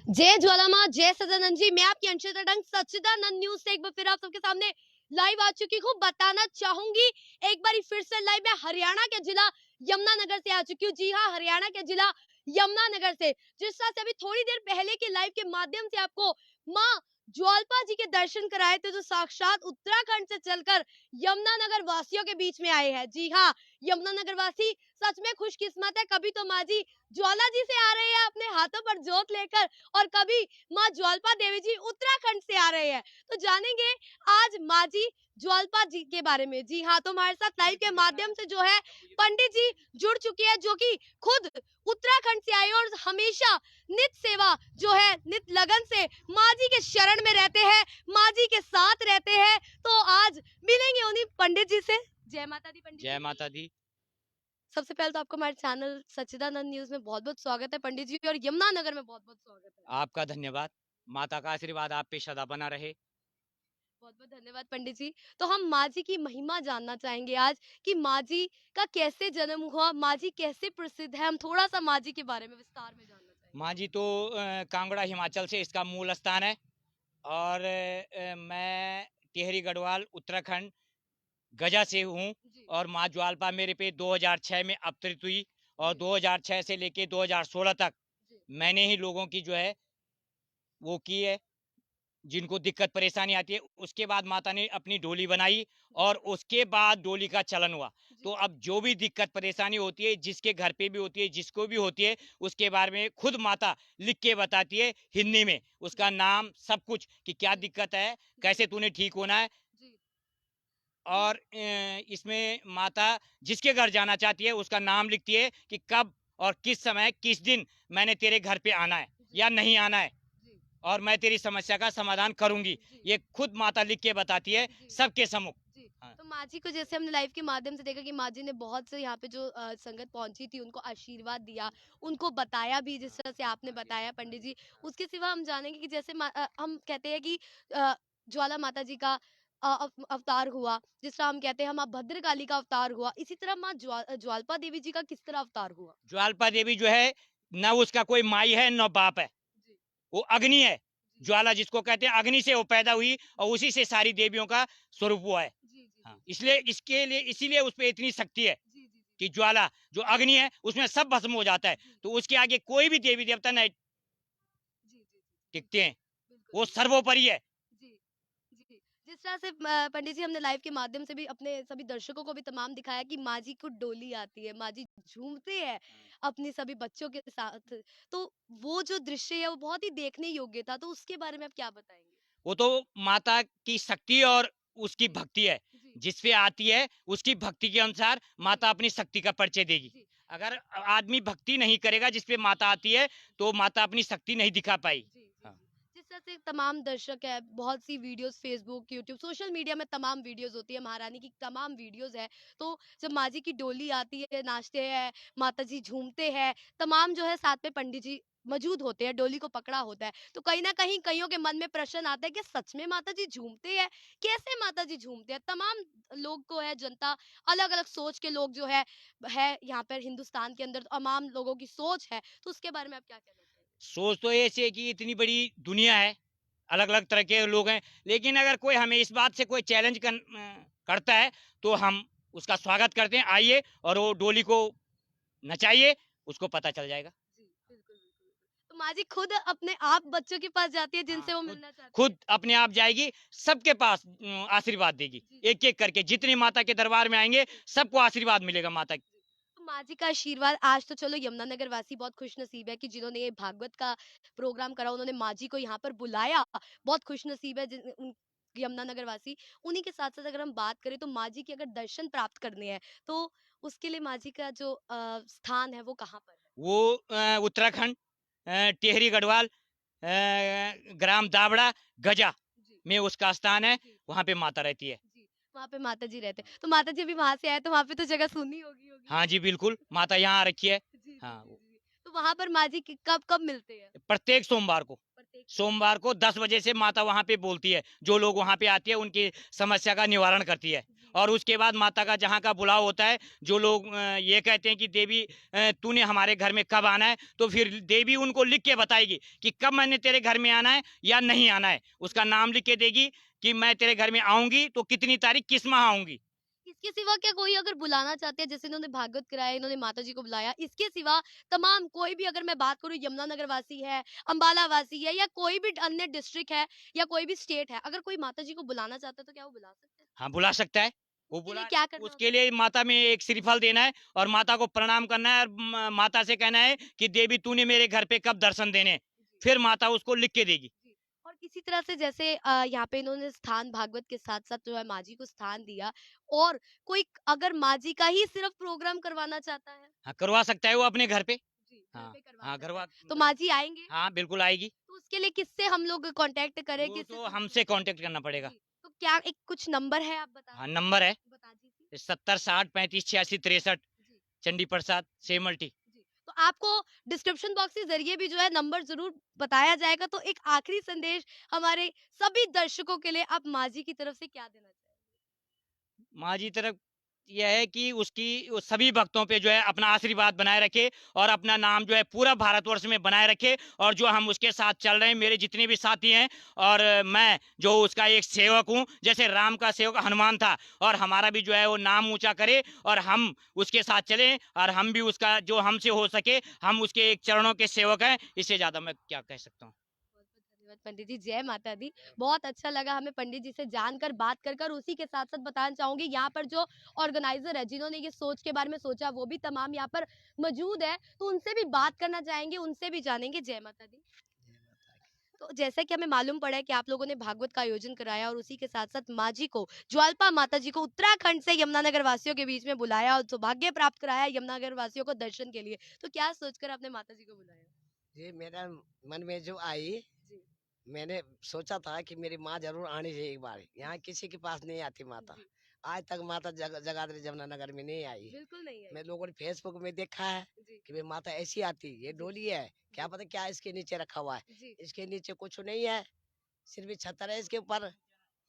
जय ज्वालामा, जय सदानंद जी। मैं आपकी अंशिता डंग सच्चिदानंद न्यूज से एक बार फिर आप सबके सामने लाइव आ चुकी हूँ। बताना चाहूंगी एक बार फिर से लाइव में हरियाणा के जिला यमुनानगर से आ चुकी हूँ। जी हाँ, हरियाणा के जिला यमुनानगर से। जिस तरह से अभी थोड़ी देर पहले के लाइव के माध्यम से आपको माँ ज्वालपा जी के दर्शन कराए थे, जो साक्षात उत्तराखंड से चलकर यमुनानगर वासियों के बीच में आए हैं। जी हाँ, यमुनानगर वासी सच में खुशकिस्मत है। कभी तो माँ जी ज्वाला जी से आ रहे हैं अपने हाथों पर जोत लेकर, और कभी माँ ज्वालपा देवी जी उत्तराखंड से आ रहे हैं। तो जानेंगे आज माँ जी ज्वालपा जी के बारे में। जी हाँ, तो हमारे साथ लाइव के माध्यम से जो है पंडित जी जुड़ चुके हैं, जो कि खुद उत्तराखंड से आए और हमेशा नित सेवा जो है नित लगन से माँ जी के शरण में रहते हैं, माँ जी के साथ रहते हैं। तो आज मिलेंगे उन्हीं पंडित जी से। जय माता दी पंडित जी। जय माता दी। सबसे पहले तो आपको हमारे चैनल सच्चिदानंद न्यूज में बहुत बहुत स्वागत है पंडित जी, और यमुनानगर में बहुत बहुत स्वागत है। आपका धन्यवाद। माता का आशीर्वाद आप पे सदा बना रहे। बहुत बहुत धन्यवाद पंडित जी। तो हम माँ जी की महिमा जानना चाहेंगे आज कि माँ जी का कैसे जन्म हुआ, माँ जी कैसे प्रसिद्ध है। हम थोड़ा सा माँ जी के बारे में विस्तार में जानना चाहेंगे। माँ जी तो कांगड़ा हिमाचल से इसका मूल स्थान है। और मैं टिहरी गढ़वाल उत्तराखंड गजा से हूँ। जी और माँ ज्वालपा मेरे पे 2006 में अवतरित हुई। और जी 2006 से लेके 2016 तक जी मैंने ही लोगों की जो है वो की है, जिनको दिक्कत परेशानी आती है। उसके बाद माता ने अपनी डोली बनाई जी और उसके बाद डोली का चलन हुआ। तो जी अब जो भी दिक्कत परेशानी होती है, जिसके घर पे भी होती है, जिसको भी होती है, उसके बारे में खुद माता लिख के बताती है हिंदी में, उसका जी नाम सब कुछ कि क्या जी दिक्कत है, जी कैसे तूने ठीक होना है। जी जी और इसमें माता जिसके घर जाना चाहती है उसका नाम लिखती है कि कब और किस समय किस दिन मैंने तेरे घर पे आना है जी या नहीं आना है, जी और मैं तेरी समस्या का समाधान करूंगी। जी ये खुद माता लिख के बताती है जी सबके सम्मुख। जी। हाँ। तो माँ जी को जैसे हमने लाइव के माध्यम से देखा कि माँ जी ने बहुत से यहाँ पे जो संगत पहुंची थी उनको आशीर्वाद दिया, उनको बताया भी जिस तरह से आपने बताया पंडित जी। उसके सिवा हम जानेंगे कि जैसे हम कहते हैं कि अ, ज्वाला माता जी का अवतार हुआ, जिस तरह हम कहते हैं माँ भद्रकाली का अवतार हुआ, इसी तरह माँ ज्वालपा देवी जी का किस तरह अवतार हुआ। ज्वालपा देवी जो है, न उसका कोई माई है न बाप है, जी वो अग्नि है। जी ज्वाला जिसको कहते हैं, अग्नि से वो पैदा हुई और उसी से सारी देवियों का स्वरूप हुआ है। जी जी हाँ, जी इसलिए इसके लिए इसीलिए उस पर इतनी शक्ति है जी जी कि ज्वाला जो जी अग्नि है उसमें सब भस्म हो जाता है। जी तो उसके आगे कोई भी देवी देवता नहीं जी जी जी टिकते बिल्कुल हैं, बिल्कुल वो बिल्कुल। सर्वोपरि है। जी, जी। जिस तरह से पंडित जी हमने लाइव के माध्यम से भी अपने सभी दर्शकों को भी तमाम दिखाया कि माँ जी को डोली आती है, माँ जी झूमते हैं अपने सभी बच्चों के साथ। तो वो जो दृश्य है वो बहुत ही देखने योग्य था। तो उसके बारे में आप क्या बताएँगे? वो तो माता की शक्ति और उसकी जी, भक्ति है। जी, जिस पे आती है उसकी भक्ति के अनुसार जी, माता अपनी शक्ति का परिचय देगी। जी, अगर आदमी भक्ति नहीं करेगा जिस पे माता आती है, तो माता अपनी शक्ति नहीं दिखा पाई। जी, जी, हाँ। जी। जिस तरह से तमाम दर्शक है, बहुत सी videos Facebook, YouTube, social media में तमाम वीडियोज़ होती है, महारानी की तमाम वीडियोज़ है। तो जब माँ जी की डोली आती है, नाचते हैं, माता जी झूमते हैं, तमाम जो है साथ में पंडित जी मौजूद होते हैं, डोली को पकड़ा होता है। तो कहीं न कहीं कइयों के मन में प्रश्न आता है कि सच में माता जी झूमते हैं? कैसे माता जी झूमते हैं? तमाम लोग को है जनता, अलग-अलग सोच के लोग जो है यहाँ पर हिंदुस्तान के अंदर तमाम लोगों की सोच है। तो उसके बारे में आप क्या कहना चाहेंगे? सोच तो ऐसे है कि इतनी बड़ी दुनिया है, अलग-अलग तरह के लोग हैं, लेकिन अगर कोई हमें इस बात से कोई चैलेंज करता है, तो हम उसका स्वागत करते हैं, आइए और वो डोली को नचाइए, उसको पता चल जाएगा। जी, बिल्कुल, बिल्कुल, बिल्कुल। तो माँ जी खुद अपने आप बच्चों के पास जाती है जिनसे हाँ, वो खुद मिलना चाहती है? खुद अपने आप जाएगी, सबके पास आशीर्वाद देगी। जी, जी, एक-एक करके जितने माता के दरबार में आएँगे, जी, सबको आशीर्वाद मिलेगा माता की। जी। तो माँ जी का आशीर्वाद आज तो चलो यमुनानगर वासी बहुत खुशनसीब है कि जिन्होंने ये भागवत का प्रोग्राम करा, उन्होंने माँ जी को यहाँ पर बुलाया। बहुत खुशनसीब है जिन उन यमुनानगर वासी। उन्हीं के साथ-साथ अगर हम बात करें तो माँ जी के अगर दर्शन प्राप्त करने हैं, तो उसके लिए माँ जी का जो स्थान है वो कहाँ पर है? वो उत्तराखंड, टिहरी गढ़वाल, ग्राम दाबड़ा, गजा जी, में उसका स्थान है, जी, वहाँ पे माता रहती है। जी। वहाँ पे माता जी रहते हैं। तो माता जी अभी वहाँ से आए तो वहाँ पे तो जगह सूनी होगी? हाँ जी, बिल्कुल, माता यहाँ आ रखी है। जी, जी, हाँ, जी, जी। तो वहाँ पर माँ जी कब-कब मिलते हैं? प्रत्येक सोमवार को। प्रत्येक सोमवार सोमवार को? को 10 बजे से माता वहाँ पे बोलती है। जो लोग वहाँ पे आते हैं उनकी समस्या का निवारण करती है। जी, और उसके बाद माता का जहाँ का बुलाव होता है, जो लोग ये कहते हैं कि देवी तूने हमारे घर में कब आना है, तो फिर देवी उनको लिख के बताएगी कि कब मैंने तेरे घर में आना है या नहीं आना है। उसका नाम लिख के देगी कि मैं तेरे घर में आऊंगी तो कितनी तारीख किस माह आऊंगी। इसके सिवा क्या कोई अगर बुलाना चाहते हैं, जैसे इन्होंने भागवत कराया, इन्होंने माता जी को बुलाया, इसके सिवा तमाम कोई भी, अगर मैं बात करूं, यमुनानगर वासी है, अंबाला वासी है, या कोई भी अन्य डिस्ट्रिक्ट है या कोई भी स्टेट है, अगर कोई माता जी को बुलाना चाहता है तो क्या वो बुला सकते हैं? हाँ, बुला सकता है। वो उसके लिए बुला क्या करना उसके होता है? लिए माता में एक श्रीफल देना है और माता को प्रणाम करना है और माता से कहना है कि देवी तूने मेरे घर पे कब दर्शन देने हैं। जी, फिर माता उसको लिख के देगी। जी। और इसी तरह से जैसे यहाँ पे इन्होंने स्थान भागवत के साथ-साथ जो है माँ जी को स्थान दिया, और कोई अगर माँ जी का ही सिर्फ प्रोग्राम करवाना चाहता है, हाँ, करवा सकता है वो अपने घर पे। जी, घर हाँ, पे करवा हाँ, सकता है, घरवा तो घर माँ जी आएँगे? हाँ, बिल्कुल आएगी। तो उसके लिए किससे हम लोग कांटेक्ट करें, वो किससे तो सूचना हमसे कांटेक्ट करना पड़ेगा। जी, तो क्या एक कुछ नंबर है, आप हाँ, नंबर है बता दीजिए? 70 60 35 86 63 जी, चंडी प्रसाद जी, सेमल्टी। जी। तो आपको डिस्क्रिप्शन बॉक्स के ज़रिए भी जो है नंबर ज़रूर बताया जाएगा, तो एक आखिरी संदेश हमारे सभी दर्शकों के लिए आप माँ जी की तरफ से क्या देना चाहेंगे? माँ जी तरफ यह है कि उसकी वो सभी भक्तों पे जो है अपना आशीर्वाद बनाए रखे और अपना नाम जो है पूरा भारतवर्ष में बनाए रखे, और जो हम उसके साथ चल रहे हैं, मेरे जितने भी साथी हैं, और मैं जो उसका एक सेवक हूँ, जैसे राम का सेवक हनुमान था, और हमारा भी जो है वो नाम ऊंचा करे और हम उसके साथ चलें, और हम भी उसका जो हमसे हो सके हम उसके एक चरणों के सेवक हैं। इससे ज़्यादा मैं क्या कह सकता हूँ। बहुत-बहुत धन्यवाद पंडित जी, जय माता दी। बहुत अच्छा लगा हमें पंडित जी से जानकर, बात कर कर। उसी के साथ-साथ बताना चाहूँगी, यहाँ पर जो ऑर्गेनाइज़र है, जिन्होंने ये सोच के बारे में सोचा, वो भी तमाम यहाँ पर मौजूद है, तो उनसे भी बात करना चाहेंगे, उनसे भी जानेंगे। जय माता दी। तो जैसा कि हमें मालूम पड़ा है कि आप लोगों ने भागवत का आयोजन कराया, और उसी के साथ-साथ माँ जी को, ज्वालपा माता जी को उत्तराखंड से यमुनानगर वासियों के बीच में बुलाया और सौभाग्य प्राप्त कराया यमुनानगर वासियों को दर्शन के लिए। तो क्या सोचकर आपने माता जी को बुलाया? ये मेरा मन में जो आई, जी, मैंने सोचा था कि मेरी माँ जरूर आनी चाहिए एक बार। यहाँ किसी के पास नहीं आती माता। जी। आज तक माता जगाधरी जमुनानगर में नहीं आई। बिल्कुल नहीं आई। मैं लोगों ने फेसबुक में देखा है जी, कि भाई माता ऐसी आती, ये जी, डोली है, क्या जी, पता क्या इसके नीचे रखा हुआ है। जी, इसके नीचे कुछ नहीं है, सिर्फ ये छतर है इसके ऊपर।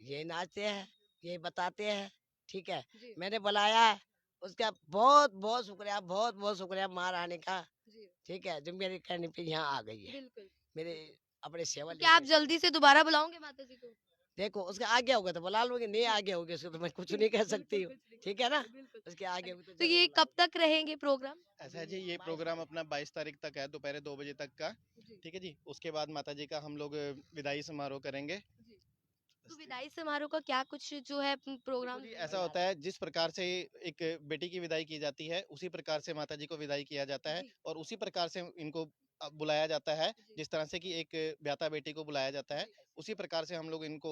ये नाचते हैं, ये बताते हैं, ठीक है। जी, मैंने बुलाया है, उसका बहुत बहुत शुक्रिया, बहुत बहुत शुक्रिया माँ रानी का, जी, ठीक है, जो मेरे कहने पे यहाँ आ गई है, बिल्कुल। मेरे अपने सेवा तो क्या आप लेने। जल्दी से दोबारा बुलाओगे माता जी को? देखो उसके आगे होगा तो बुला लोगे, नहीं आगे होगे उसको तो मैं कुछ नहीं कह सकती बिल्कुल, हूँ, कुछ नहीं ठीक है ना। कर बिल्कुल। उसके आगे होगे तो तो जरूर ये बुला कब लूंगी। तक रहेंगे प्रोग्राम? ऐसा है जी, ये 22 प्रोग्राम तारीख। अपना 22 तारीख तक है, दोपहर 2 बजे तक का। जी, ठीक है जी, उसके बाद माता जी का हम लोग विदाई समारोह करेंगे। जी। तो विदाई समारोह का क्या कुछ जो है देखो प्रोग्राम जी, ऐसा रहेगा? होता है, जिस प्रकार से एक बेटी की विदाई की जाती है, उसी प्रकार से माता जी को विदाई किया जाता है, जी, और उसी प्रकार से इनको बुलाया जाता है। जी, जिस तरह से कि एक ब्याता बेटी को बुलाया जाता है, जी। उसी प्रकार से हम लोग इनको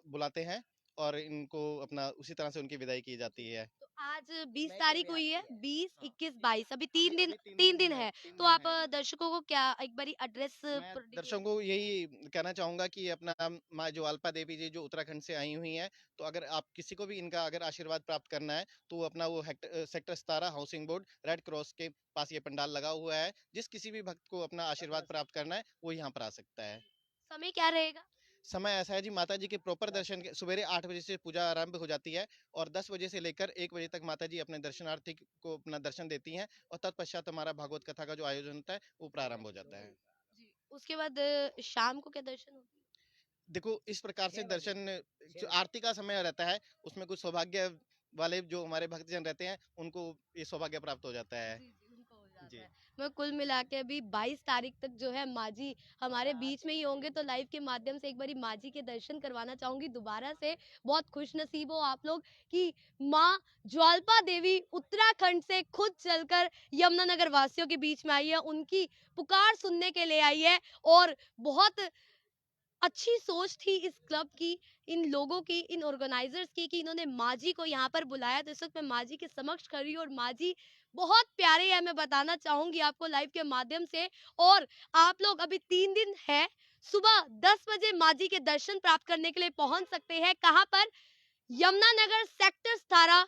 बुलाते हैं, और इनको अपना उसी तरह से उनकी विदाई की जी। जाती है। तो आज 20 मई के तारीख में हुई है, आती है। 20, हाँ, 21, 22, अभी अभी 3 दिन, अभी 3 दिन है, है। 3 तो दिन आप है। दर्शकों को क्या एक बारी एड्रेस मैं पर दर्शकों डिटेल। को यही कहना चाहूँगा कि अपना माँ ज्वालपा देवी जी जो उत्तराखंड से आई हुई हैं, तो अगर आप किसी को भी इनका अगर आशीर्वाद प्राप्त करना है, तो वो अपना वो sector 17 housing board red cross के पास ये पंडाल लगा हुआ है। जिस किसी भी भक्त को अपना आशीर्वाद प्राप्त करना है, वो यहाँ पर आ सकता है। समय क्या रहेगा? समय ऐसा है जी, माता जी के प्रॉपर दर्शन के सवेरे 8 बजे से पूजा आरंभ हो जाती है, और 10 बजे से लेकर 1 बजे तक माता जी अपने दर्शनार्थी को अपना दर्शन देती हैं, और तत्पश्चात हमारा भागवत कथा का जो आयोजन होता है, वो प्रारंभ हो जाता है। जी। उसके बाद शाम को क्या दर्शन होते हैं? देखो, इस प्रकार से 6 बजे, दर्शन, 6 जो बजे। आरती का समय रहता है, उसमें कुछ सौभाग्य वाले जो हमारे भक्तजन रहते हैं, उनको ये सौभाग्य प्राप्त हो जाता है। जी, जी, उनको हो जाता जी। है। मैं कुल मिला के अभी 22 तारीख तक जो है माँ जी हमारे बीच में ही होंगे, तो लाइव के माध्यम से एक बारी माँ जी के दर्शन करवाना चाहूँगी दोबारा से। बहुत खुशनसीब हो आप लोग कि माँ ज्वालपा देवी उत्तराखंड से खुद चलकर यमुनानगर वासियों के बीच में आई है, उनकी पुकार सुनने के लिए आई है। और बहुत अच्छी सोच थी इस क्लब की, इन लोगों की, इन ऑर्गेनाइजर्स की, कि इन्होंने माँ जी को यहाँ पर बुलाया। तो इस वक्त मैं माँ जी के समक्ष खड़ी हूँ, और माँ जी बहुत प्यारे हैं, मैं बताना चाहूंगी आपको लाइव के माध्यम से। और आप लोग अभी 3 दिन है, सुबह 10 बजे माँ जी के दर्शन प्राप्त करने के लिए पहुंच सकते हैं। कहाँ पर? यमुनानगर सेक्टर 17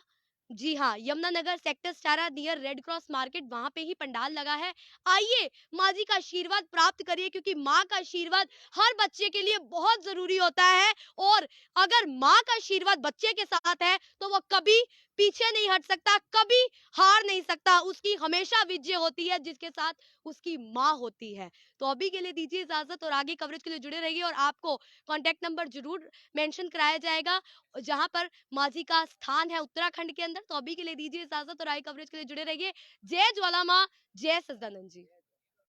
जी हाँ, Yamunanagar sector 17 near red cross market, वहां पे ही पंडाल लगा है। आइए माँ जी का आशीर्वाद प्राप्त करिए, क्योंकि माँ का आशीर्वाद हर बच्चे के लिए बहुत जरूरी होता है। और अगर माँ का आशीर्वाद बच्चे के साथ है तो वो कभी पीछे नहीं हट सकता, कभी हार नहीं सकता। उसकी हमेशा विजय होती है जिसके साथ उसकी माँ होती है। तो अभी के लिए दीजिए इजाजत, और आगे कवरेज के लिए जुड़े रहिए। और आपको कॉन्टेक्ट नंबर जरूर मेंशन कराया जाएगा जहां पर माँ जी का स्थान है उत्तराखंड के अंदर। तो अभी के लिए दीजिए इजाजत और आई कवरेज के लिए जुड़े रहिए। जय ज्वाला माँ, जय सच्चिदानंद जी।